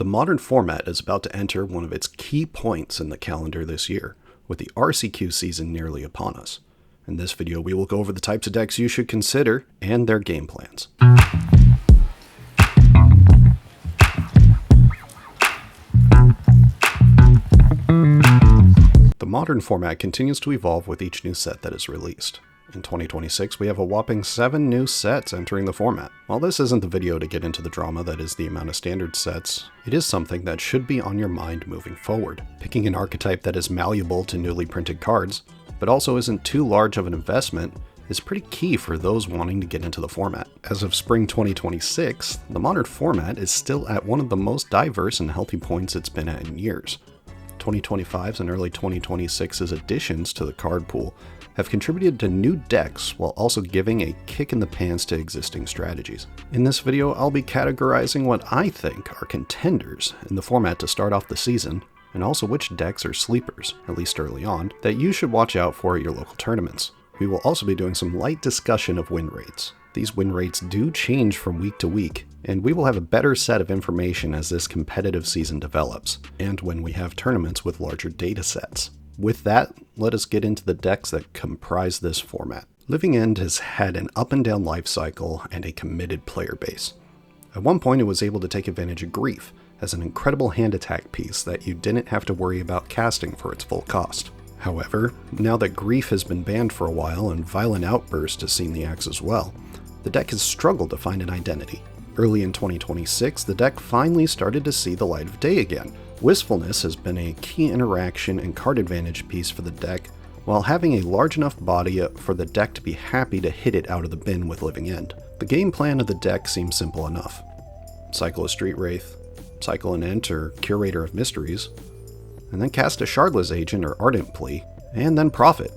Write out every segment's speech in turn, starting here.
The modern format is about to enter one of its key points in the calendar this year, with the RCQ season nearly upon us. In this video, we will go over the types of decks you should consider and their game plans. The modern format continues to evolve with each new set that is released. In 2026, we have a whopping 7 new sets entering the format. While this isn't the video to get into the drama that is the amount of standard sets, it is something that should be on your mind moving forward. Picking an archetype that is malleable to newly printed cards, but also isn't too large of an investment, is pretty key for those wanting to get into the format. As of spring 2026, the modern format is still at one of the most diverse and healthy points it's been at in years. 2025's and early 2026's additions to the card pool have contributed to new decks while also giving a kick in the pants to existing strategies. In this video, I'll be categorizing what I think are contenders in the format to start off the season, and also which decks are sleepers, at least early on, that you should watch out for at your local tournaments. We will also be doing some light discussion of win rates. These win rates do change from week to week, and we will have a better set of information as this competitive season develops, and when we have tournaments with larger data sets. With that, let us get into the decks that comprise this format. Living End has had an up and down life cycle and a committed player base. At one point it was able to take advantage of Grief as an incredible hand attack piece that you didn't have to worry about casting for its full cost. However, now that Grief has been banned for a while and Violent Outburst has seen the axe as well, the deck has struggled to find an identity. Early in 2026, the deck finally started to see the light of day again. Wistfulness has been a key interaction and card advantage piece for the deck, while having a large enough body for the deck to be happy to hit it out of the bin with Living End. The game plan of the deck seems simple enough. Cycle a Street Wraith, cycle an Ent or Curator of Mysteries, and then cast a Shardless Agent or Ardent Plea, and then profit.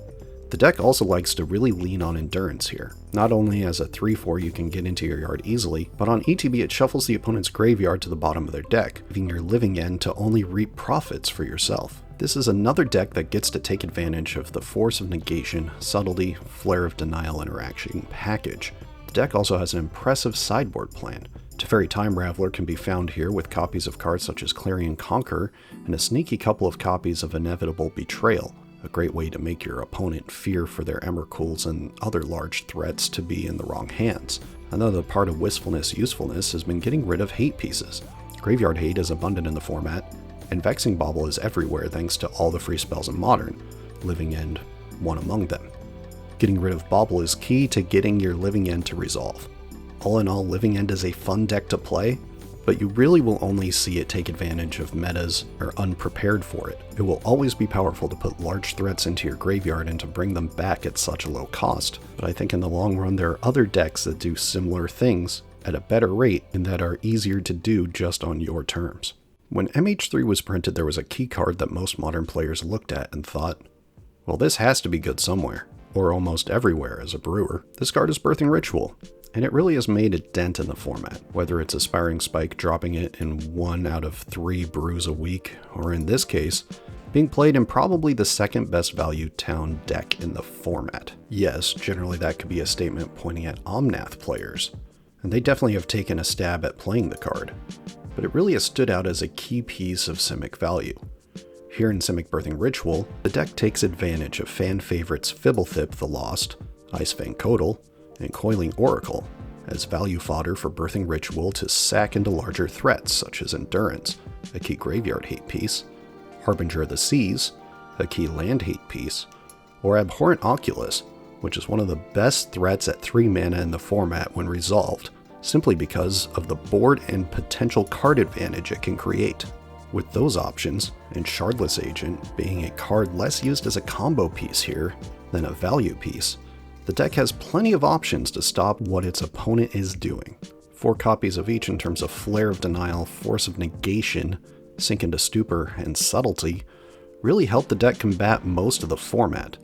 The deck also likes to really lean on endurance here. Not only as a 3/4 you can get into your yard easily, but on ETB it shuffles the opponent's graveyard to the bottom of their deck, leaving your Living End to only reap profits for yourself. This is another deck that gets to take advantage of the Force of Negation, Subtlety, Flare of Denial interaction package. The deck also has an impressive sideboard plan. Teferi Time Raveler can be found here with copies of cards such as Clarion Conqueror and a sneaky couple of copies of Inevitable Betrayal. A great way to make your opponent fear for their Emrakuls and other large threats to be in the wrong hands. Another part of Wistfulness' usefulness has been getting rid of hate pieces. Graveyard hate is abundant in the format, and Vexing Bauble is everywhere thanks to all the free spells in Modern, Living End one among them. Getting rid of Bauble is key to getting your Living End to resolve. All in all, Living End is a fun deck to play, but you really will only see it take advantage of metas or unprepared for it. It will always be powerful to put large threats into your graveyard and to bring them back at such a low cost, but I think in the long run there are other decks that do similar things at a better rate and that are easier to do just on your terms. When MH3 was printed, there was a key card that most modern players looked at and thought, well, this has to be good somewhere, or almost everywhere as a brewer. This card is Birthing Ritual. And it really has made a dent in the format, whether it's Aspiring Spike dropping it in 1 out of 3 brews a week, or in this case, being played in probably the second best value town deck in the format. Yes, generally that could be a statement pointing at Omnath players, and they definitely have taken a stab at playing the card, but it really has stood out as a key piece of Simic value. Here in Simic Birthing Ritual, the deck takes advantage of fan favorites Fibblethip the Lost, Icefang Codal, and Coiling Oracle as value fodder for Birthing Ritual to sack into larger threats such as Endurance, a key graveyard hate piece, Harbinger of the Seas, a key land hate piece, or Abhorrent Oculus, which is one of the best threats at 3 mana in the format when resolved, simply because of the board and potential card advantage it can create. With those options, and Shardless Agent being a card less used as a combo piece here than a value piece, the deck has plenty of options to stop what its opponent is doing. 4 copies of each in terms of Flare of Denial, Force of Negation, Sink into Stupor, and Subtlety really help the deck combat most of the format.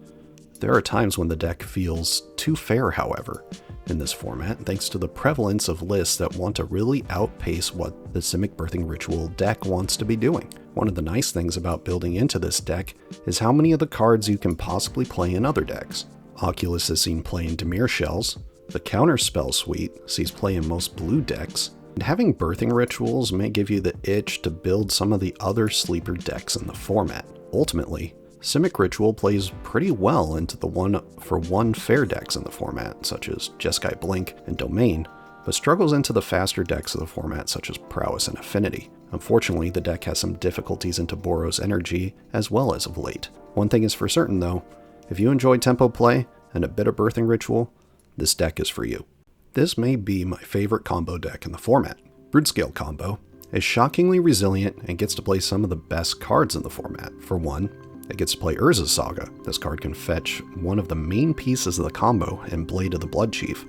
There are times when the deck feels too fair, however, in this format, thanks to the prevalence of lists that want to really outpace what the Simic Birthing Ritual deck wants to be doing. One of the nice things about building into this deck is how many of the cards you can possibly play in other decks. Oculus is seen play in Dimir Shells, the Counterspell Suite sees play in most blue decks, And having birthing rituals may give you the itch to build some of the other sleeper decks in the format. Ultimately, Simic Ritual plays pretty well into the 1-for-1 fair decks in the format, such as Jeskai Blink and Domain, but struggles into the faster decks of the format such as Prowess and Affinity. Unfortunately, the deck has some difficulties into Boros Energy as well as of late. One thing is for certain though, if you enjoy tempo play and a bit of birthing ritual, this deck is for you. This may be my favorite combo deck in the format. Broodscale Combo is shockingly resilient and gets to play some of the best cards in the format. For one, it gets to play Urza's Saga. This card can fetch one of the main pieces of the combo in Blade of the Blood Chief,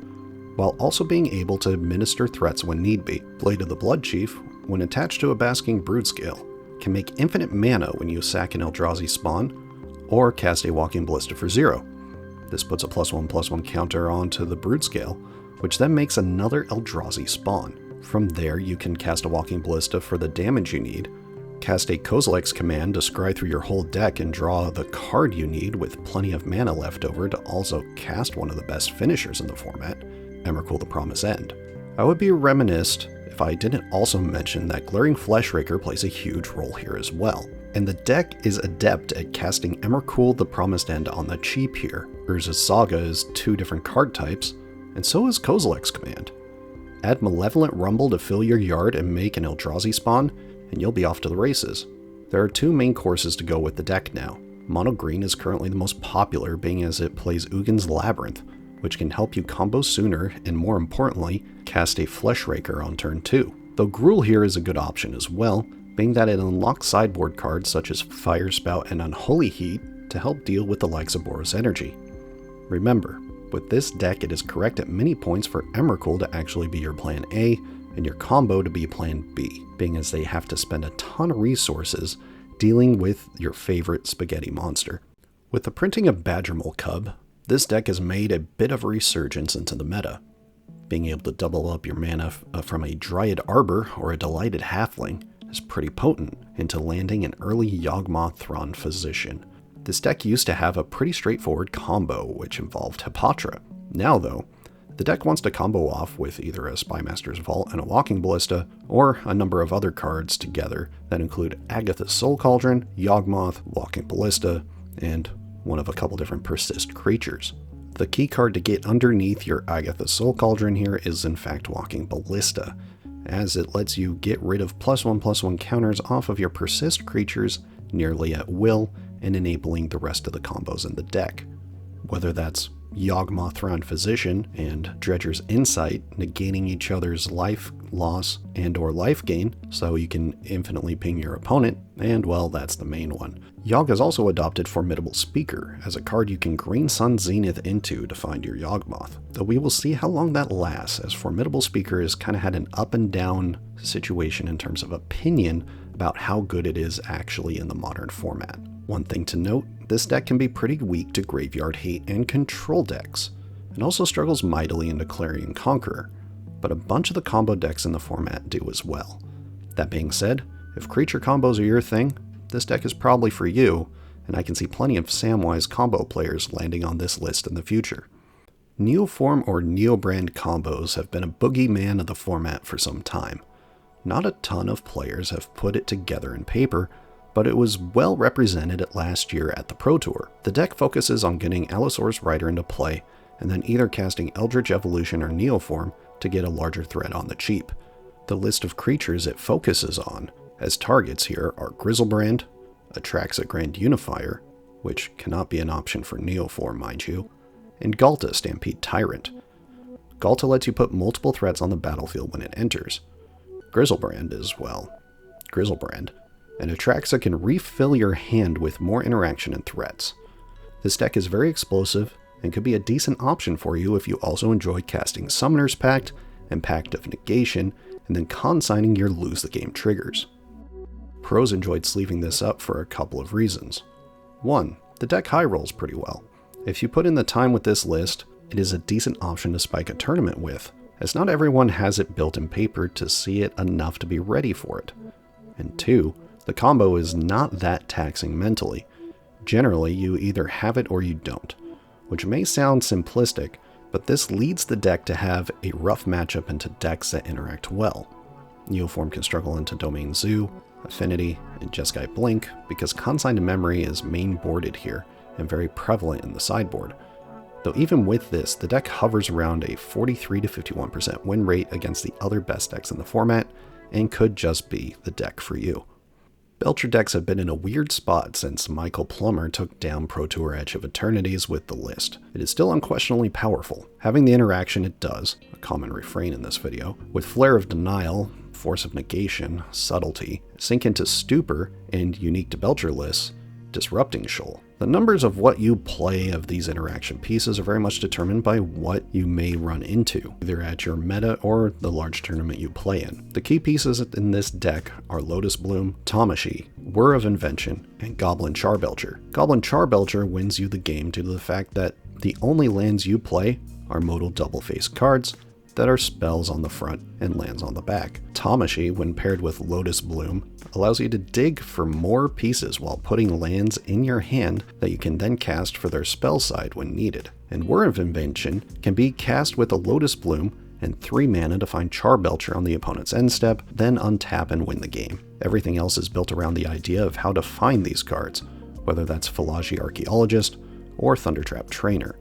while also being able to administer threats when need be. Blade of the Blood Chief, when attached to a Basking Broodscale, can make infinite mana when you sack an Eldrazi spawn, or cast a Walking Ballista for 0. This puts a +1/+1 counter onto the Broodscale, which then makes another Eldrazi spawn. From there, you can cast a Walking Ballista for the damage you need, cast a Kozilek's command to scry through your whole deck and draw the card you need with plenty of mana left over to also cast one of the best finishers in the format, Emrakul the Promised End. I would be remiss if I didn't also mention that Glaring Fleshraker plays a huge role here as well. And the deck is adept at casting Emrakul the Promised End on the cheap here. Urza's Saga is 2 different card types, and so is Kozilek's command. Add Malevolent Rumble to fill your yard and make an Eldrazi spawn, and you'll be off to the races. There are 2 main courses to go with the deck now. Mono Green is currently the most popular, being as it plays Ugin's Labyrinth, which can help you combo sooner and, more importantly, cast a Fleshraker on turn 2. Though Gruul here is a good option as well, being that it unlocks sideboard cards such as Fire Spout and Unholy Heat to help deal with the likes of Boros Energy. Remember, with this deck it is correct at many points for Emrakul to actually be your plan A and your combo to be plan B, being as they have to spend a ton of resources dealing with your favorite spaghetti monster. With the printing of Badgermole Cub, this deck has made a bit of a resurgence into the meta. Being able to double up your mana from a Dryad Arbor or a Delighted Halfling is pretty potent into landing an early Yawgmoth Tron Physician. This deck used to have a pretty straightforward combo which involved Hippotra. Now though, the deck wants to combo off with either a Spymaster's Vault and a Walking Ballista, or a number of other cards together that include Agatha's Soul Cauldron, Yawgmoth, Walking Ballista, and one of a couple different Persist creatures. The key card to get underneath your Agatha's Soul Cauldron here is in fact Walking Ballista, as it lets you get rid of +1/+1 counters off of your Persist creatures nearly at will and enabling the rest of the combos in the deck. Whether that's Yawgmoth Tron Physician and Dredger's Insight negating each other's life loss and or life gain so you can infinitely ping your opponent, and well, that's the main one. Yawg has also adopted Formidable Speaker as a card you can Green Sun Zenith into to find your Yawgmoth, though we will see how long that lasts, as Formidable Speaker has kind of had an up and down situation in terms of opinion about how good it is actually in the modern format. One thing to note, this deck can be pretty weak to Graveyard Hate and Control decks, and also struggles mightily into Clarion Conqueror, but a bunch of the combo decks in the format do as well. That being said, if creature combos are your thing, this deck is probably for you, and I can see plenty of Samwise combo players landing on this list in the future. Neoform or Neobrand combos have been a boogeyman of the format for some time. Not a ton of players have put it together in paper, but it was well represented at last year at the Pro Tour. The deck focuses on getting Allosaurus Rider into play, and then either casting Eldritch Evolution or Neoform to get a larger threat on the cheap. The list of creatures it focuses on as targets here are Griselbrand, Atraxa Grand Unifier, which cannot be an option for Neoform, mind you, and Ghalta Stampede Tyrant. Ghalta lets you put multiple threats on the battlefield when it enters. Griselbrand is, well, Griselbrand, and Atraxa can refill your hand with more interaction and threats. This deck is very explosive and could be a decent option for you if you also enjoy casting Summoner's Pact and Pact of Negation, and then consigning your lose the game triggers. Pros enjoyed sleeving this up for a couple of reasons. 1. The deck high rolls pretty well. If you put in the time with this list, it is a decent option to spike a tournament with, as not everyone has it built in paper to see it enough to be ready for it. And 2. The combo is not that taxing mentally. Generally, you either have it or you don't, which may sound simplistic, but this leads the deck to have a rough matchup into decks that interact well. Neoform can struggle into Domain Zoo, Affinity, and Jeskai Blink because Consigned Memory is main boarded here and very prevalent in the sideboard. Though even with this, the deck hovers around a 43 to 51% win rate against the other best decks in the format and could just be the deck for you. Belcher decks have been in a weird spot since Michael Plummer took down Pro Tour Edge of Eternities with the list. It is still unquestionably powerful, having the interaction it does, a common refrain in this video, with Flare of Denial, Force of Negation, Subtlety, Sink into Stupor, and unique to Belcher lists, Disrupting Shoal. The numbers of what you play of these interaction pieces are very much determined by what you may run into, either at your meta or the large tournament you play in. The key pieces in this deck are Lotus Bloom, Tamashii, Whir of Invention, and Goblin Charbelcher. Goblin Charbelcher wins you the game due to the fact that the only lands you play are modal double-face cards that are spells on the front and lands on the back. Tamashii, when paired with Lotus Bloom, allows you to dig for more pieces while putting lands in your hand that you can then cast for their spell side when needed. And Whir of Invention can be cast with a Lotus Bloom and 3 mana to find Charbelcher on the opponent's end step, then untap and win the game. Everything else is built around the idea of how to find these cards, whether that's Philogy Archaeologist or Thundertrap Trainer.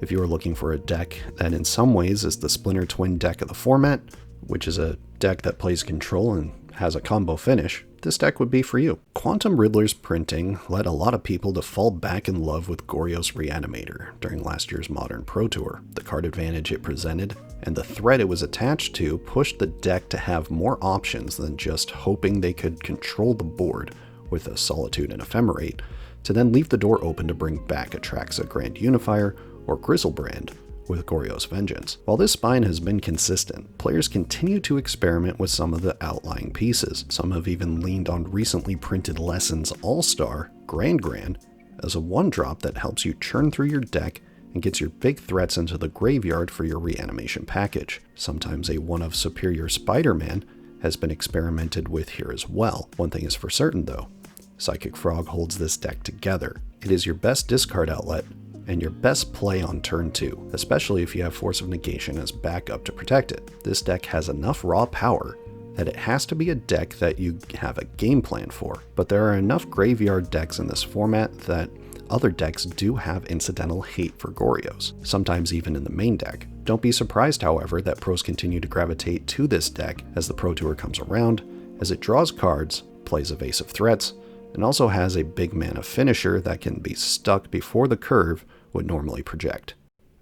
If you are looking for a deck that in some ways is the Splinter Twin deck of the format, which is a deck that plays control and has a combo finish, this deck would be for you. Quantum Riddler's printing led a lot of people to fall back in love with Goryos Reanimator during last year's Modern Pro Tour. The card advantage it presented and the threat it was attached to pushed the deck to have more options than just hoping they could control the board with a Solitude and Ephemerate, to then leave the door open to bring back Atraxa Grand Unifier or Griselbrand with Goryos Vengeance. While this spine has been consistent, players continue to experiment with some of the outlying pieces. Some have even leaned on recently printed Lessons All-Star, Grand, as a 1-drop that helps you churn through your deck and gets your big threats into the graveyard for your reanimation package. Sometimes a 1 of Superior Spider-Man has been experimented with here as well. One thing is for certain though, Psychic Frog holds this deck together. It is your best discard outlet and your best play on turn 2, especially if you have Force of Negation as backup to protect it. This deck has enough raw power that it has to be a deck that you have a game plan for, but there are enough graveyard decks in this format that other decks do have incidental hate for Goryos, sometimes even in the main deck. Don't be surprised, however, that pros continue to gravitate to this deck as the Pro Tour comes around, as it draws cards, plays evasive threats, and also has a big mana finisher that can be stuck before the curve would normally project.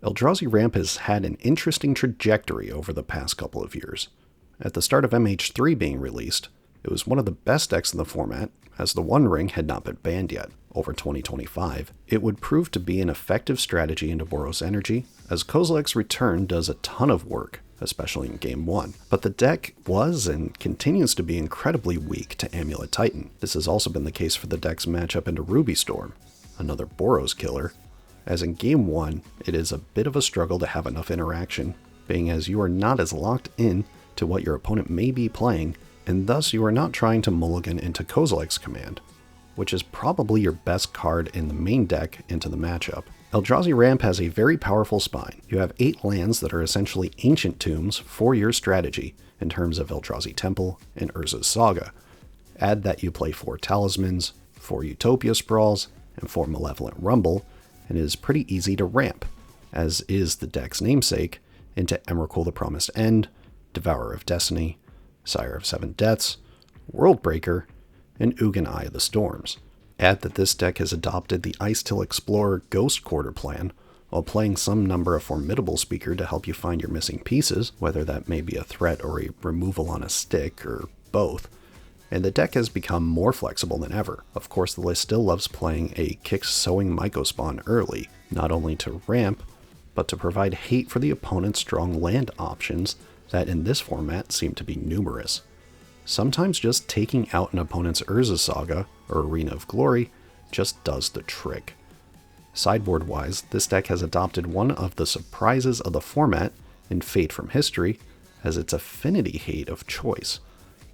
Eldrazi Ramp has had an interesting trajectory over the past couple of years. At the start of MH3 being released, it was one of the best decks in the format, as the One Ring had not been banned yet. Over 2025, it would prove to be an effective strategy into Boros Energy, as Kozilek's return does a ton of work, especially in Game 1. But the deck was and continues to be incredibly weak to Amulet Titan. This has also been the case for the deck's matchup into Ruby Storm, another Boros killer, as in Game 1, it is a bit of a struggle to have enough interaction, being as you are not as locked in to what your opponent may be playing, and thus you are not trying to mulligan into Kozilek's command, which is probably your best card in the main deck into the matchup. Eldrazi Ramp has a very powerful spine. You have 8 lands that are essentially ancient tombs for your strategy in terms of Eldrazi Temple and Urza's Saga. Add that you play 4 Talismans, 4 Utopia Sprawls, and 4 Malevolent Rumble, and it is pretty easy to ramp, as is the deck's namesake, into Emrakul the Promised End, Devourer of Destiny, Sire of Seven Deaths, Worldbreaker, and Ugin Eye of the Storms. Add that this deck has adopted the Icetill Explorer Ghost Quarter plan, while playing some number of Formidable Speaker to help you find your missing pieces, whether that may be a threat or a removal on a stick, or both, and the deck has become more flexible than ever. Of course, the list still loves playing a Kix Sowing Mycospawn early, not only to ramp, but to provide hate for the opponent's strong land options that in this format seem to be numerous. Sometimes just taking out an opponent's Urza Saga or Arena of Glory just does the trick. Sideboard-wise, this deck has adopted one of the surprises of the format in Fate from History as its Affinity hate of choice.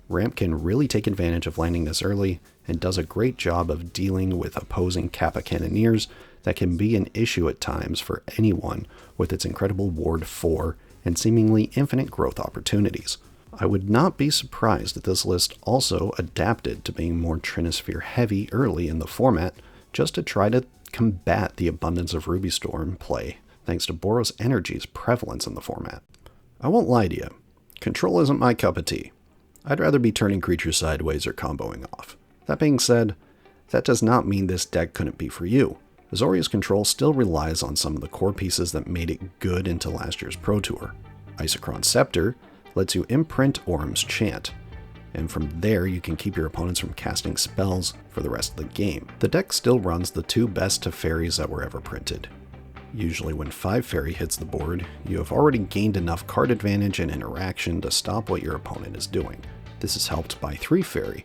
Ramp can really take advantage of landing this early and does a great job of dealing with opposing Kappa Cannoneers that can be an issue at times for anyone with its incredible Ward 4 and seemingly infinite growth opportunities. I would not be surprised if this list also adapted to being more Trinisphere heavy early in the format, just to try to combat the abundance of Ruby Storm play, thanks to Boros Energy's prevalence in the format. I won't lie to you, control isn't my cup of tea. I'd rather be turning creatures sideways or comboing off. That being said, that does not mean this deck couldn't be for you. Azorius Control still relies on some of the core pieces that made it good into last year's Pro Tour. Isochron Scepter lets you imprint Orm's Chant, and from there you can keep your opponents from casting spells for the rest of the game. The deck still runs the 2 best of fairies that were ever printed. Usually when 5 fairy hits the board, you have already gained enough card advantage and interaction to stop what your opponent is doing. This is helped by 3 fairy,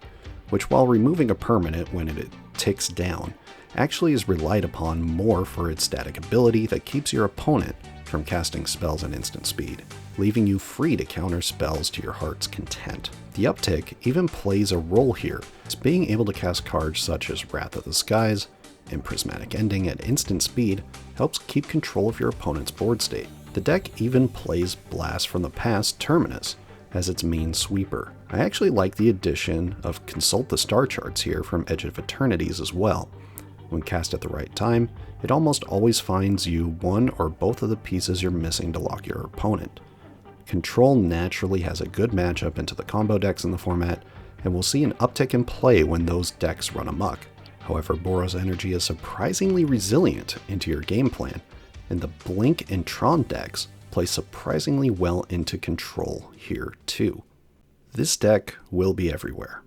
which while removing a permanent when it ticks down, actually is relied upon more for its static ability that keeps your opponent from casting spells at instant speed, leaving you free to counter spells to your heart's content. The uptick even plays a role here, as being able to cast cards such as Wrath of the Skies and Prismatic Ending at instant speed helps keep control of your opponent's board state. The deck even plays Blast from the Past Terminus as its main sweeper. I actually like the addition of Consult the Star Charts here from Edge of Eternities as well. When cast at the right time, it almost always finds you one or both of the pieces you're missing to lock your opponent. Control naturally has a good matchup into the combo decks in the format, and we'll see an uptick in play when those decks run amok. However, Boros Energy is surprisingly resilient into your game plan, and the Blink and Tron decks play surprisingly well into control here too. This deck will be everywhere.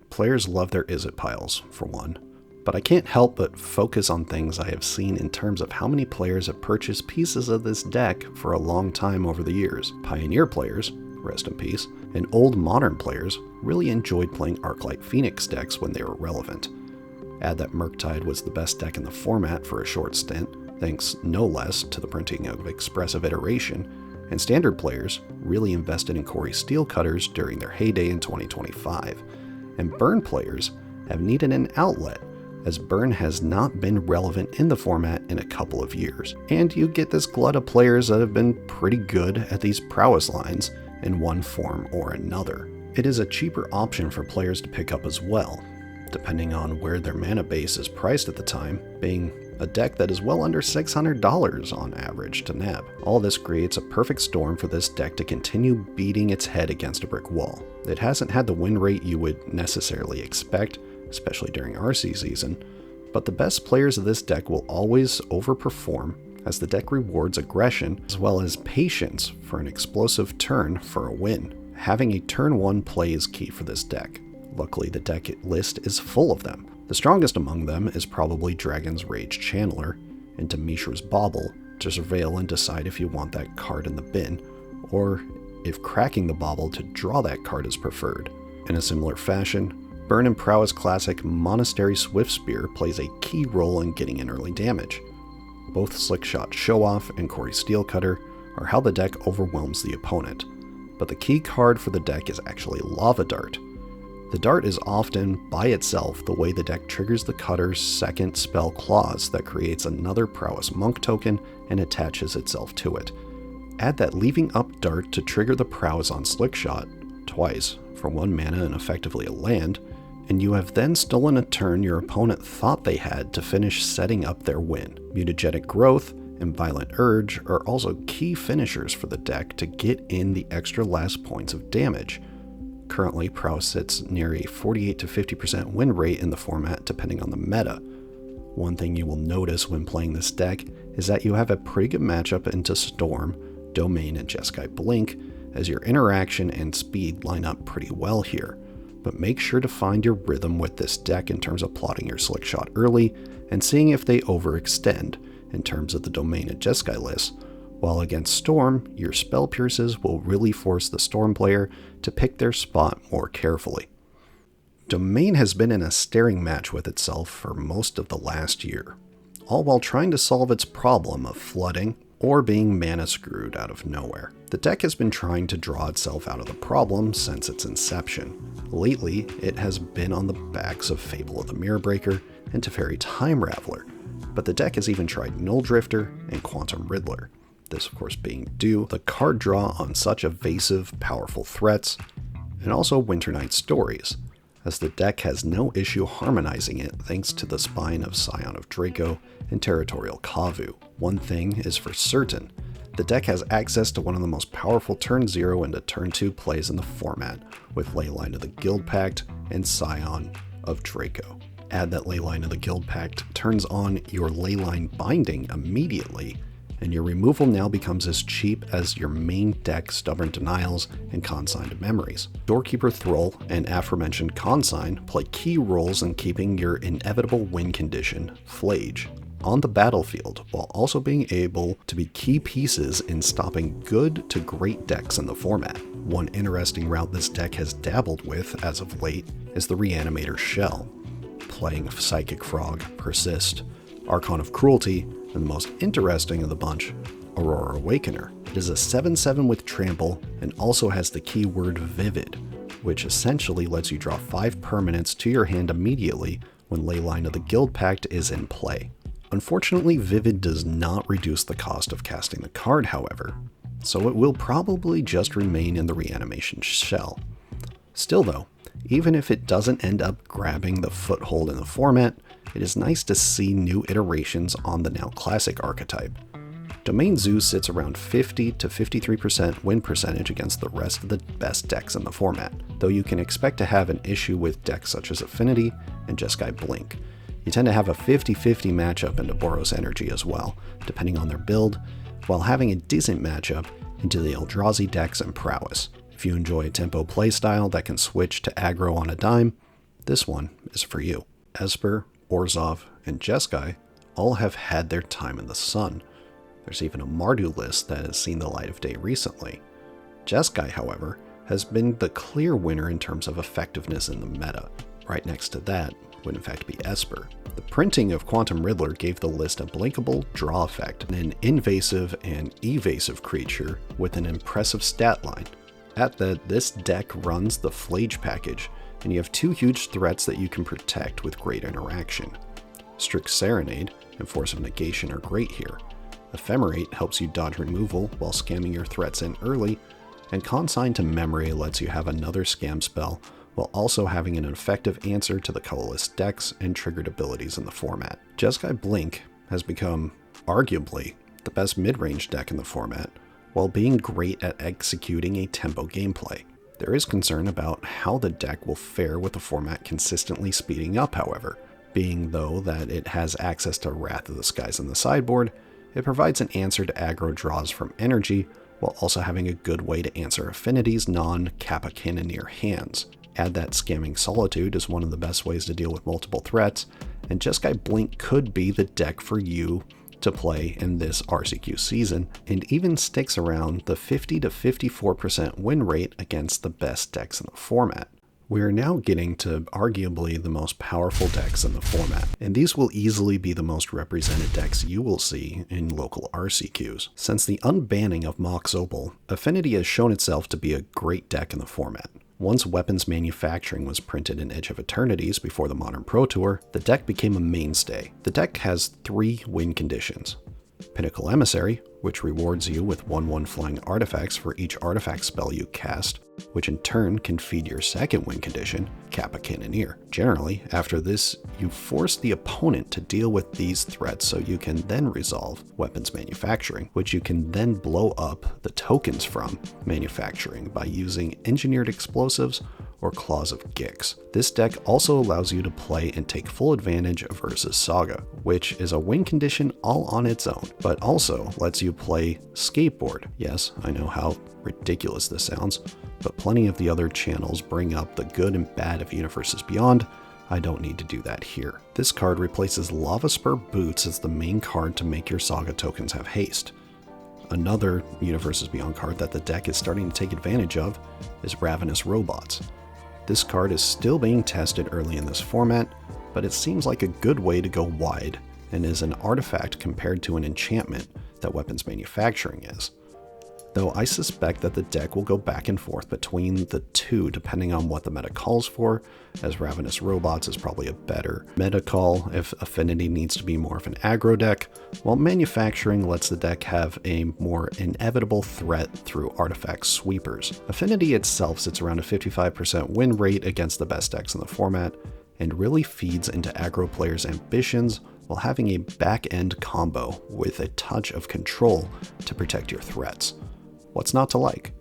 Players love their Izzet piles, for one, but I can't help but focus on things I have seen in terms of how many players have purchased pieces of this deck for a long time over the years. Pioneer players, rest in peace, and old modern players really enjoyed playing Arclight Phoenix decks when they were relevant. Add that Murktide was the best deck in the format for a short stint, thanks no less to the printing of Expressive Iteration, and Standard players really invested in Kori Steelcutters during their heyday in 2025. And Burn players have needed an outlet, as Burn has not been relevant in the format in a couple of years. And you get this glut of players that have been pretty good at these prowess lines in one form or another. It is a cheaper option for players to pick up as well, depending on where their mana base is priced at the time, being a deck that is well under $600 on average to nab. All this creates a perfect storm for this deck to continue beating its head against a brick wall. It hasn't had the win rate you would necessarily expect, especially during RC season, but the best players of this deck will always overperform, as the deck rewards aggression as well as patience for an explosive turn for a win. Having a turn 1 play is key for this deck. Luckily, the deck list is full of them. The strongest among them is probably Dragon's Rage Channeler into Mishra's Bauble to surveil and decide if you want that card in the bin, or if cracking the Bauble to draw that card is preferred. In a similar fashion, Burn and Prowess classic Monastery Swiftspear plays a key role in getting in early damage. Both Slickshot Show-Off and Kori Steelcutter are how the deck overwhelms the opponent, but the key card for the deck is actually Lava Dart. The dart is often, by itself, the way the deck triggers the Cutter's second spell clause that creates another Prowess Monk token and attaches itself to it. Add that leaving up dart to trigger the Prowess on Slickshot, twice, for 1 mana and effectively a land, and you have then stolen a turn your opponent thought they had to finish setting up their win. Mutagenic Growth and Violent Urge are also key finishers for the deck to get in the extra last points of damage. Currently, Prowess sits near a 48 to 50% win rate in the format depending on the meta. One thing you will notice when playing this deck is that you have a pretty good matchup into Storm, Domain, and Jeskai Blink, as your interaction and speed line up pretty well here. But make sure to find your rhythm with this deck in terms of plotting your Slickshot early and seeing if they overextend in terms of the Domain and Jeskai lists. While against Storm, your Spell Pierces will really force the Storm player to pick their spot more carefully. Domain has been in a staring match with itself for most of the last year, all while trying to solve its problem of flooding or being mana screwed out of nowhere. The deck has been trying to draw itself out of the problem since its inception. Lately, it has been on the backs of Fable of the Mirrorbreaker and Teferi Time Raveler, but the deck has even tried Null Drifter and Quantum Riddler. this of course being due to the card draw on such evasive, powerful threats, and also Winternight Stories, as the deck has no issue harmonizing it thanks to the spine of Scion of Draco and Territorial Kavu. One thing is for certain, the deck has access to one of the most powerful turn 0 into turn 2 plays in the format, with Leyline of the Guildpact and Scion of Draco. Add that Leyline of the Guildpact turns on your Leyline Binding immediately, and your removal now becomes as cheap as your main deck Stubborn Denials and Consigned Memories. Doorkeeper Thrall and aforementioned Consign play key roles in keeping your inevitable win condition, Flage, on the battlefield, while also being able to be key pieces in stopping good to great decks in the format. One interesting route this deck has dabbled with as of late is the Reanimator Shell, playing Psychic Frog, Persist, Archon of Cruelty, and the most interesting of the bunch, Aurora Awakener. It is a 7/7 with trample and also has the keyword Vivid, which essentially lets you draw 5 permanents to your hand immediately when Leyline of the Guildpact is in play. Unfortunately, Vivid does not reduce the cost of casting the card, however, so it will probably just remain in the Reanimation Shell. Still though, even if it doesn't end up grabbing the foothold in the format, it is nice to see new iterations on the now classic archetype. Domain Zoo sits around 50 to 53% win percentage against the rest of the best decks in the format, though you can expect to have an issue with decks such as Affinity and Jeskai Blink. You tend to have a 50-50 matchup into Boros Energy as well, depending on their build, while having a decent matchup into the Eldrazi decks and Prowess. If you enjoy a tempo playstyle that can switch to aggro on a dime, this one is for you. Esper, Orzhov, and Jeskai all have had their time in the sun. There's even a Mardu list that has seen the light of day recently. Jeskai, however, has been the clear winner in terms of effectiveness in the meta. Right next to that would in fact be Esper. The printing of Quantum Riddler gave the list a blinkable draw effect, and an invasive and evasive creature with an impressive stat line. At that, this deck runs the Flage package, and you have 2 huge threats that you can protect with great interaction. Strict Serenade and Force of Negation are great here. Ephemerate helps you dodge removal while scamming your threats in early, and Consign to Memory lets you have another scam spell while also having an effective answer to the colorless decks and triggered abilities in the format. Jeskai Blink has become, arguably, the best mid-range deck in the format, while being great at executing a tempo gameplay. There is concern about how the deck will fare with the format consistently speeding up, however. Being, though, that it has access to Wrath of the Skies in the sideboard, it provides an answer to aggro draws from energy, while also having a good way to answer Affinity's non-Kappa Cannoneer hands. Add that Scamming Solitude is one of the best ways to deal with multiple threats, and Jeskai Blink could be the deck for you to play in this RCQ season, and even sticks around the 50 to 54% win rate against the best decks in the format. We are now getting to arguably the most powerful decks in the format, and these will easily be the most represented decks you will see in local RCQs. Since the unbanning of Mox Opal, Affinity has shown itself to be a great deck in the format. Once Weapons Manufacturing was printed in Edge of Eternities before the Modern Pro Tour, the deck became a mainstay. The deck has 3 win conditions. Pinnacle Emissary, which rewards you with 1/1 flying artifacts for each artifact spell you cast, which in turn can feed your second win condition, Kappa Cannoneer. Generally, after this, you force the opponent to deal with these threats so you can then resolve Weapons Manufacturing, which you can then blow up the tokens from manufacturing by using Engineered Explosives or Claws of Gix. This deck also allows you to play and take full advantage of Urza's Saga, which is a win condition all on its own, but also lets you play Skateboard. Yes, I know how ridiculous this sounds, but plenty of the other channels bring up the good and bad of Universes Beyond. I don't need to do that here. This card replaces Lava Spur Boots as the main card to make your Saga tokens have haste. Another Universes Beyond card that the deck is starting to take advantage of is Ravenous Robots. This card is still being tested early in this format, but it seems like a good way to go wide, and is an artifact compared to an enchantment that Weapons Manufacturing is. though I suspect that the deck will go back and forth between the two depending on what the meta calls for, as Ravenous Robots is probably a better meta call if Affinity needs to be more of an aggro deck, while Manufacturing lets the deck have a more inevitable threat through artifact sweepers. Affinity itself sits around a 55% win rate against the best decks in the format, and really feeds into aggro players' ambitions while having a back-end combo with a touch of control to protect your threats. What's not to like?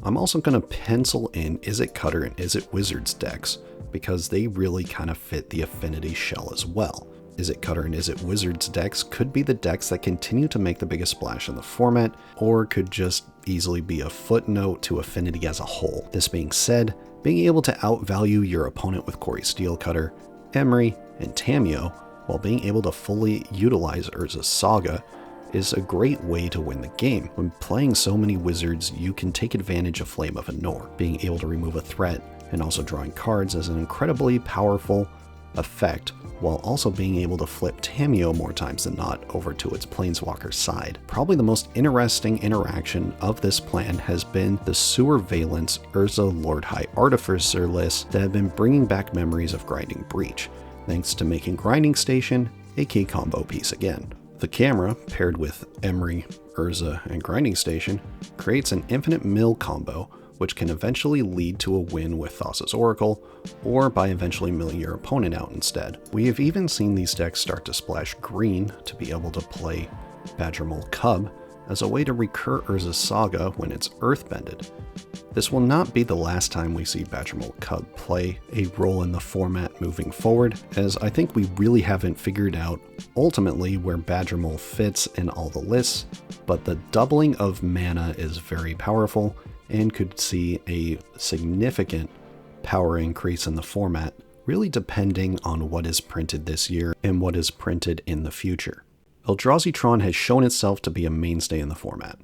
I'm also going to pencil in Izzet Cutter and Izzet Wizards decks, because they really kind of fit the Affinity shell as well. Izzet Cutter and Izzet Wizards decks could be the decks that continue to make the biggest splash in the format, or could just easily be a footnote to Affinity as a whole. This being said, being able to outvalue your opponent with Kori Steelcutter, Emry, and Tamiyo, while being able to fully utilize Urza's Saga, is a great way to win the game. When playing so many wizards, you can take advantage of Flame of Anor. Being able to remove a threat and also drawing cards is an incredibly powerful effect, while also being able to flip Tamiyo more times than not over to its Planeswalker side. Probably the most interesting interaction of this plan has been the Sewer Valence Urza Lord High Artificer list that have been bringing back memories of Grinding Breach, thanks to making Grinding Station a key combo piece again. The camera, paired with Emry, Urza, and Grinding Station, creates an infinite mill combo, which can eventually lead to a win with Thassa's Oracle, or by eventually milling your opponent out instead. We have even seen these decks start to splash green to be able to play Badgermole Cub as a way to recur Urza's Saga when it's earthbended. This will not be the last time we see Badgermole Cub play a role in the format moving forward, as I think we really haven't figured out ultimately where Badgermole fits in all the lists, but the doubling of mana is very powerful and could see a significant power increase in the format, really depending on what is printed this year and what is printed in the future. Eldrazi Tron has shown itself to be a mainstay in the format.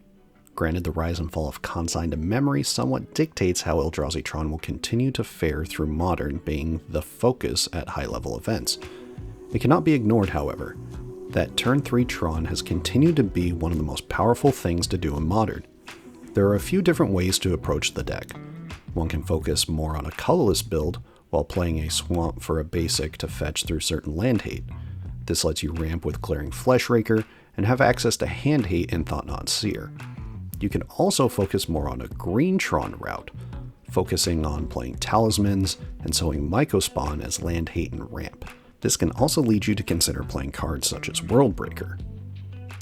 Granted, the rise and fall of Consigned to Memory somewhat dictates how Eldrazi Tron will continue to fare through Modern being the focus at high-level events. It cannot be ignored, however, that Turn 3 Tron has continued to be one of the most powerful things to do in Modern. There are a few different ways to approach the deck. One can focus more on a colorless build while playing a Swamp for a basic to fetch through certain land hate. This lets you ramp with Clearing Fleshraker and have access to hand hate and Thought-Knot Seer. You can also focus more on a green Tron route, focusing on playing Talismans and sowing Mycospawn as land hate and ramp. This can also lead you to consider playing cards such as Worldbreaker.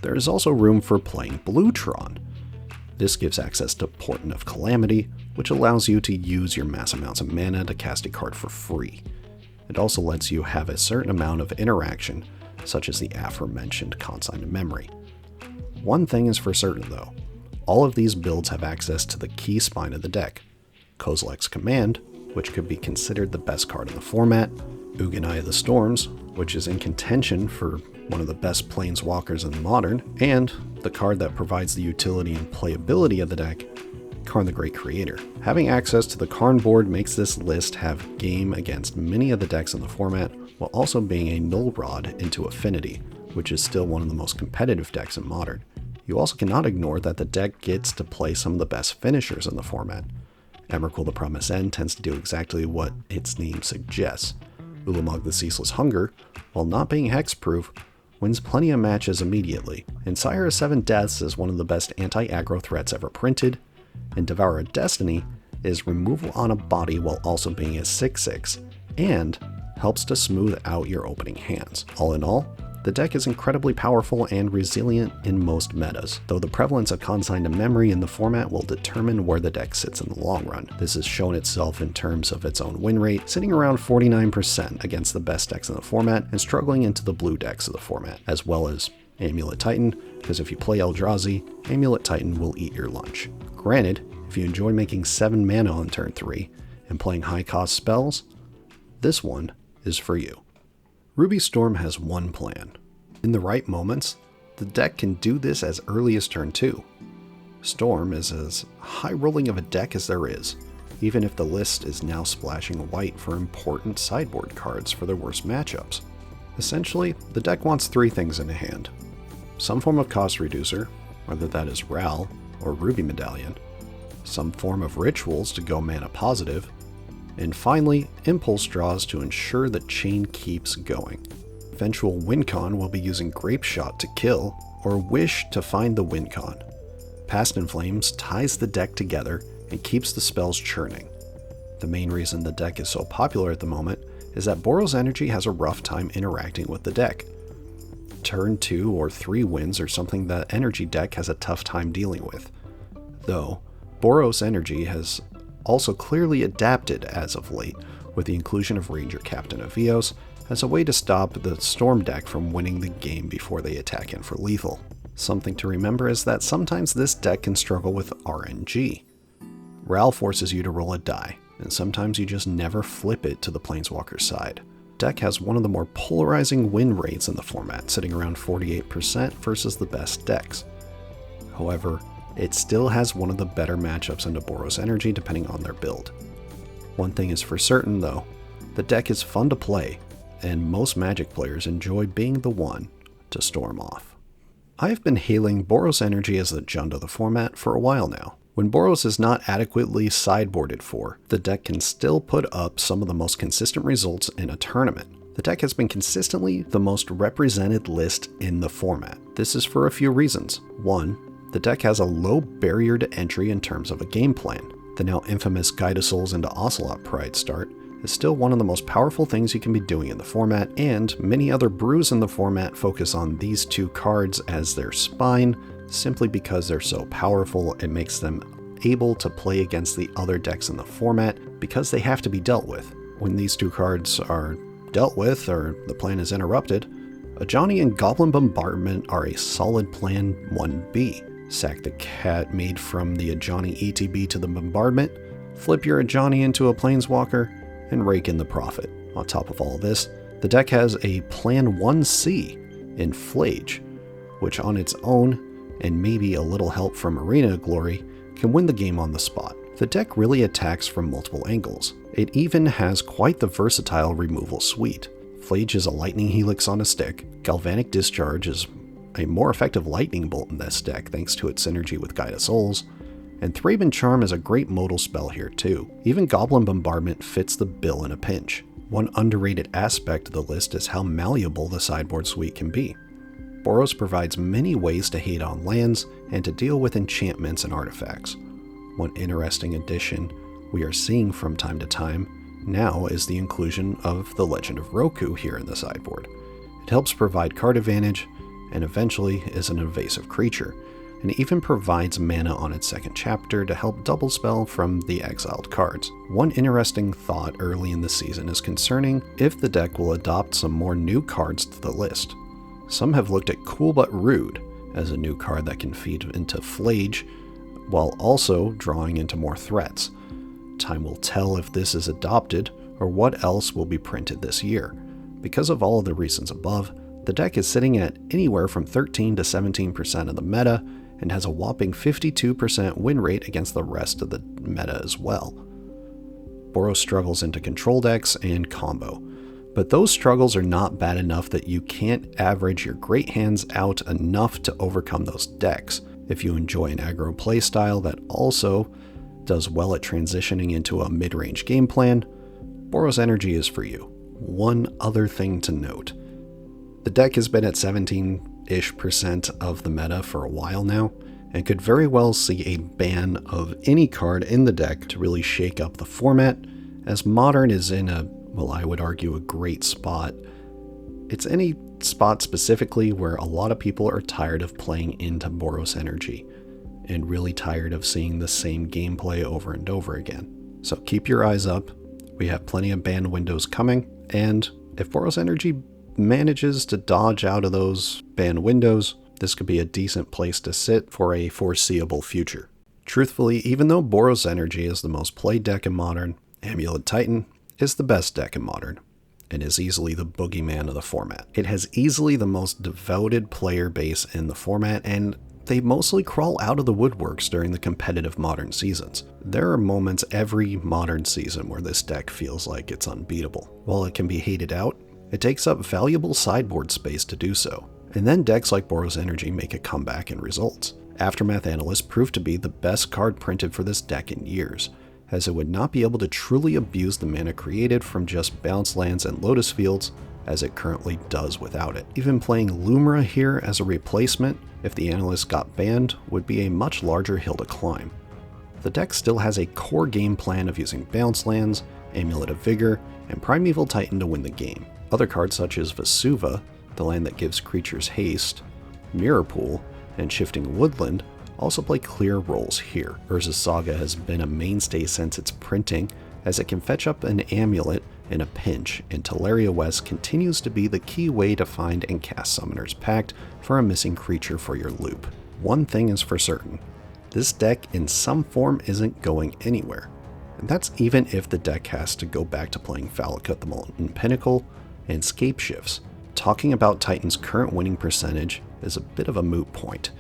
There is also room for playing blue Tron. This gives access to Portent of Calamity, which allows you to use your mass amounts of mana to cast a card for free. It also lets you have a certain amount of interaction, such as the aforementioned Consigned to Memory. One thing is for certain though, all of these builds have access to the key spine of the deck, Kozilek's Command, which could be considered the best card in the format, Ugin Eye of the Storms, which is in contention for one of the best planeswalkers in Modern, and the card that provides the utility and playability of the deck, Karn the Great Creator. Having access to the Karn board makes this list have game against many of the decks in the format, while also being a null rod into Affinity, which is still one of the most competitive decks in Modern. You also cannot ignore that the deck gets to play some of the best finishers in the format. Emrakul the Promised End tends to do exactly what its name suggests. Ulamog the Ceaseless Hunger, while not being hexproof, wins plenty of matches immediately, and Sire of Seven Deaths is one of the best anti-aggro threats ever printed, and Devourer of Destiny is removal on a body while also being a 6/6, and helps to smooth out your opening hands. All in all, the deck is incredibly powerful and resilient in most metas, though the prevalence of Consigned to Memory in the format will determine where the deck sits in the long run. This has shown itself in terms of its own win rate, sitting around 49% against the best decks in the format and struggling into the blue decks of the format, as well as Amulet Titan, because if you play Eldrazi, Amulet Titan will eat your lunch. Granted, if you enjoy making 7 mana on turn 3 and playing high cost spells, this one is for you. Ruby Storm has one plan. In the right moments, the deck can do this as early as turn 2. Storm is as high rolling of a deck as there is, even if the list is now splashing white for important sideboard cards for their worst matchups. Essentially, the deck wants 3 things in hand. Some form of cost reducer, whether that is Ral, or Ruby Medallion, some form of rituals to go mana positive, and finally, impulse draws to ensure the chain keeps going. Eventual Wincon will be using Grape Shot to kill, or Wish to find the Wincon. Past in Flames ties the deck together and keeps the spells churning. The main reason the deck is so popular at the moment is that Boros Energy has a rough time interacting with the deck. Turn 2 or 3 wins are something the Energy deck has a tough time dealing with. Though, Boros Energy has also clearly adapted as of late, with the inclusion of Ranger Captain of Eos as a way to stop the Storm deck from winning the game before they attack in for lethal. Something to remember is that sometimes this deck can struggle with RNG. Ral forces you to roll a die, and sometimes you just never flip it to the Planeswalker side. Deck has one of the more polarizing win rates in the format, sitting around 48% versus the best decks. However, it still has one of the better matchups into Boros Energy depending on their build. One thing is for certain though, the deck is fun to play, and most Magic players enjoy being the one to storm off. I have been hailing Boros Energy as the Jund of the format for a while now. When Boros is not adequately sideboarded for, the deck can still put up some of the most consistent results in a tournament. The deck has been consistently the most represented list in the format. This is for a few reasons. One, the deck has a low barrier to entry in terms of a game plan. The now infamous Guide of Souls into Ocelot Pride start is still one of the most powerful things you can be doing in the format, and many other brews in the format focus on these 2 cards as their spine, simply because they're so powerful. It makes them able to play against the other decks in the format because they have to be dealt with. When these 2 cards are dealt with or the plan is interrupted, Ajani and Goblin Bombardment are a solid plan 1B. Sack the cat made from the Ajani ETB to the Bombardment, flip your Ajani into a Planeswalker, and rake in the profit. On top of all this, the deck has a Plan 1C in Flage, which on its own, and maybe a little help from Arena Glory, can win the game on the spot. The deck really attacks from multiple angles. It even has quite the versatile removal suite. Flage is a Lightning Helix on a stick, Galvanic Discharge is a more effective lightning bolt in this deck thanks to its synergy with Guide of Souls, and Thraben Charm is a great modal spell here too. Even Goblin Bombardment fits the bill in a pinch. One underrated aspect of the list is how malleable the sideboard suite can be. Boros provides many ways to hate on lands and to deal with enchantments and artifacts. One interesting addition we are seeing from time to time now is the inclusion of the Legend of Roku here in the sideboard. It helps provide card advantage, and eventually is an invasive creature, and even provides mana on its second chapter to help double spell from the exiled cards. One interesting thought early in the season is concerning if the deck will adopt some more new cards to the list. Some have looked at Cool But Rude as a new card that can feed into Flage, while also drawing into more threats. Time will tell if this is adopted, or what else will be printed this year. Because of all of the reasons above, the deck is sitting at anywhere from 13 to 17% of the meta, and has a whopping 52% win rate against the rest of the meta as well. Boros struggles into control decks and combo, but those struggles are not bad enough that you can't average your great hands out enough to overcome those decks. If you enjoy an aggro playstyle that also does well at transitioning into a mid-range game plan, Boros Energy is for you. One other thing to note. The deck has been at 17-ish% of the meta for a while now, and could very well see a ban of any card in the deck to really shake up the format, as Modern is in a, well, I would argue, a great spot. It's any spot specifically where a lot of people are tired of playing into Boros Energy, and really tired of seeing the same gameplay over and over again. So keep your eyes up. We have plenty of ban windows coming, and if Boros Energy manages to dodge out of those ban windows, this could be a decent place to sit for a foreseeable future. Truthfully, even though Boros Energy is the most played deck in Modern, Amulet Titan is the best deck in Modern, and is easily the boogeyman of the format. It has easily the most devoted player base in the format, and they mostly crawl out of the woodworks during the competitive Modern seasons. There are moments every Modern season where this deck feels like it's unbeatable. While it can be hated out, it takes up valuable sideboard space to do so. And then decks like Boros Energy make a comeback in results. Aftermath Analyst proved to be the best card printed for this deck in years, as it would not be able to truly abuse the mana created from just bounce lands and Lotus Fields as it currently does without it. Even playing Lumra here as a replacement, if the Analyst got banned, would be a much larger hill to climb. The deck still has a core game plan of using bounce lands, Amulet of Vigor, and Primeval Titan to win the game. Other cards such as Vesuva, the land that gives creatures haste, Mirror Pool, and Shifting Woodland also play clear roles here. Urza's Saga has been a mainstay since its printing, as it can fetch up an amulet in a pinch, and Teleria West continues to be the key way to find and cast Summoner's Pact for a missing creature for your loop. One thing is for certain, this deck in some form isn't going anywhere, and that's even if the deck has to go back to playing Valakut the Molten Pinnacle and Scape Shifts. Talking about Titan's current winning percentage is a bit of a moot point.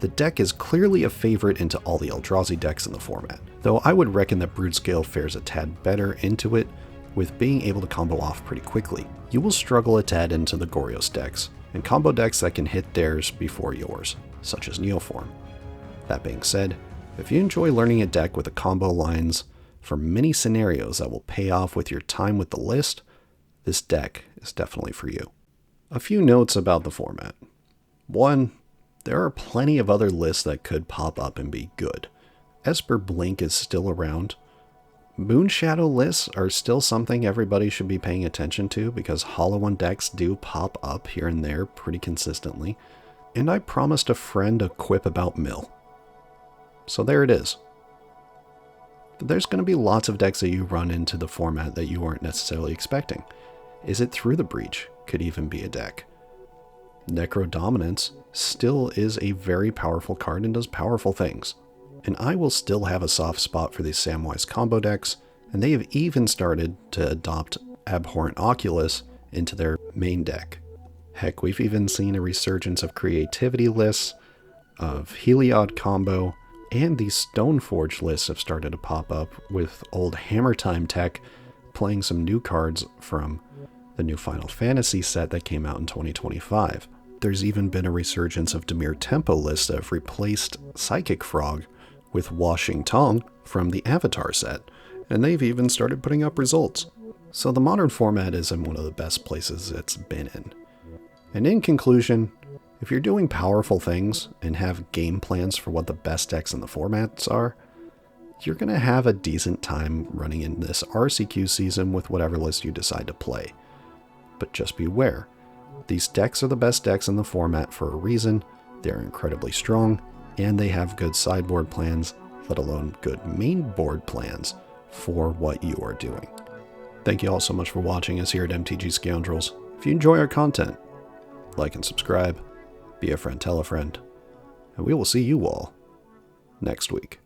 The deck is clearly a favorite into all the Eldrazi decks in the format, though I would reckon that Broodscale fares a tad better into it with being able to combo off pretty quickly. You will struggle a tad into the Goryos decks, and combo decks that can hit theirs before yours, such as Neoform. That being said, if you enjoy learning a deck with the combo lines for many scenarios that will pay off with your time with the list, this deck is definitely for you. A few notes about the format. 1. There are plenty of other lists that could pop up and be good. Esper Blink is still around. Moonshadow lists are still something everybody should be paying attention to because Hollow One decks do pop up here and there pretty consistently. And I promised a friend a quip about Mill. So there it is. But there's going to be lots of decks that you run into the format that you aren't necessarily expecting. Is it Through the Breach? Could even be a deck. Necro Dominance still is a very powerful card and does powerful things. And I will still have a soft spot for these Samwise combo decks, and they have even started to adopt Abhorrent Oculus into their main deck. Heck, we've even seen a resurgence of creativity lists, of Heliod Combo, and these Stoneforge lists have started to pop up with old Hammer Time tech playing some new cards from the new Final Fantasy set that came out in 2025. There's even been a resurgence of Dimir Tempo lists that have replaced Psychic Frog with Washing Tongue from the Avatar set, and they've even started putting up results. So the modern format is in one of the best places it's been in. And in conclusion, if you're doing powerful things and have game plans for what the best decks in the formats are, you're going to have a decent time running in this RCQ season with whatever list you decide to play. But just beware, these decks are the best decks in the format for a reason. They're incredibly strong, and they have good sideboard plans, let alone good main board plans for what you are doing. Thank you all so much for watching us here at MTG Scoundrels. If you enjoy our content, like and subscribe, be a friend, tell a friend, and we will see you all next week.